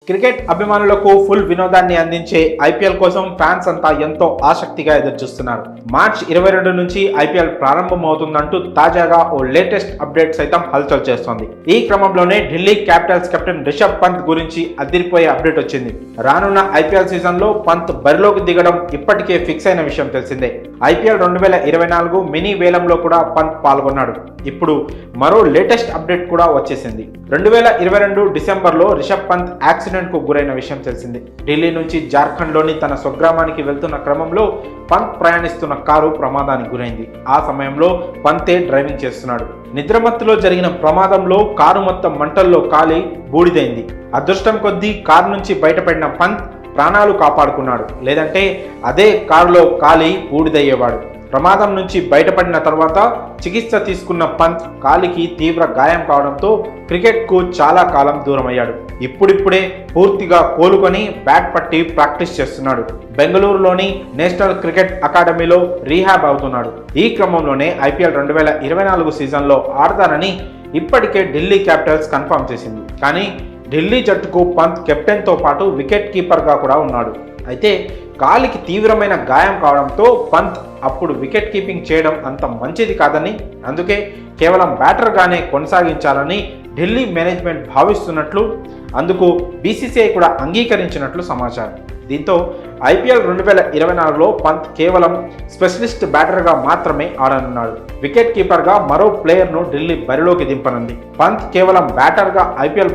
Cricket అభిమానులకు full వినోదాన్ని అందించే ఐపీఎల్ కోసం ఫ్యాన్స్ అంతా ఎంతో ఆసక్తిగా ఎదురుచూస్తున్నారు. మార్చ్ 22 నుంచి ఐపీఎల్ ప్రారంభమవుతుందంటూ తాజాగా ఓ లేటెస్ట్ అప్డేట్ సైతం హల్చల్ చేస్తోంది. ఈ క్రమంలోనే ఢిల్లీ క్యాపిటల్స్ కెప్టెన్ రిషబ్ పంత్ గురించి అదిరిపోయే అప్డేట్ వచ్చింది. రానున్న ఐపీఎల్ సీజన్ లో పంత్ బరిలోకి దిగడం ఇప్పటికే ఫిక్స్ అయిన విషయం తెలిసిందే. ఐపీఎల్ 2024 మినీ వేలంలో కూడా పంత్ పాల్గొన్నాడు. ఇప్పుడు మరో లేటెస్ట్ అప్డేట్ కూడా వచ్చేసింది. 2022 డిసెంబర్లో రిషబ్ పంత్ యాక్సిడెంట్ కు గురైన విషయం తెలిసింది. ఢిల్లీ నుంచి జార్ఖండ్ లోని తన స్వగ్రామానికి వెళ్తున్న క్రమంలో పంత్ ప్రయాణిస్తున్న కారు ప్రమాదానికి గురైంది. ఆ సమయంలో పంతే డ్రైవింగ్ చేస్తున్నాడు. నిద్రమత్తులో జరిగిన ప్రమాదంలో కారు మొత్తం మంటల్లో కాలి బూడిదైంది. అదృష్టం కొద్దీ కారు నుంచి బయటపడిన పంత్ ప్రాణాలు కాపాడుకున్నాడు. లేదంటే అదే కారులో కాలి బూడిదయ్యేవాడు. ప్రమాదం నుంచి బయటపడిన తర్వాత చికిత్స తీసుకున్న పంత్ కాలికి తీవ్ర గాయం కావడంతో క్రికెట్కు చాలా కాలం దూరమయ్యాడు. ఇప్పుడిప్పుడే పూర్తిగా కోలుకొని బ్యాట్ పట్టి ప్రాక్టీస్ చేస్తున్నాడు. బెంగళూరులోని నేషనల్ క్రికెట్ అకాడమీలో రీహాబ్ అవుతున్నాడు. ఈ క్రమంలోనే ఐపీఎల్ 2024 సీజన్లో ఆడతానని ఇప్పటికే ఢిల్లీ క్యాపిటల్స్ కన్ఫర్మ్ చేసింది. కానీ ఢిల్లీ జట్టుకు పంత్ కెప్టెన్తో పాటు వికెట్ కీపర్గా కూడా ఉన్నాడు. అయితే కాలికి తీవ్రమైన గాయం కావడంతో పంత్ అప్పుడు వికెట్ కీపింగ్ చేయడం అంత మంచిది కాదని, అందుకే కేవలం బ్యాటర్గానే కొనసాగించాలని ఢిల్లీ మేనేజ్మెంట్ భావిస్తున్నట్లు, అందుకు బీసీసీఐ కూడా అంగీకరించినట్లు సమాచారం. దీంతో ఐపీఎల్ 2024లో పంత్ కేవలం స్పెషలిస్ట్ బ్యాటర్గా మాత్రమే ఆడనున్నాడు. వికెట్ కీపర్గా మరో ప్లేయర్ను ఢిల్లీ బరిలోకి దింపనుంది. పంత్ కేవలం బ్యాటర్గా ఐపీఎల్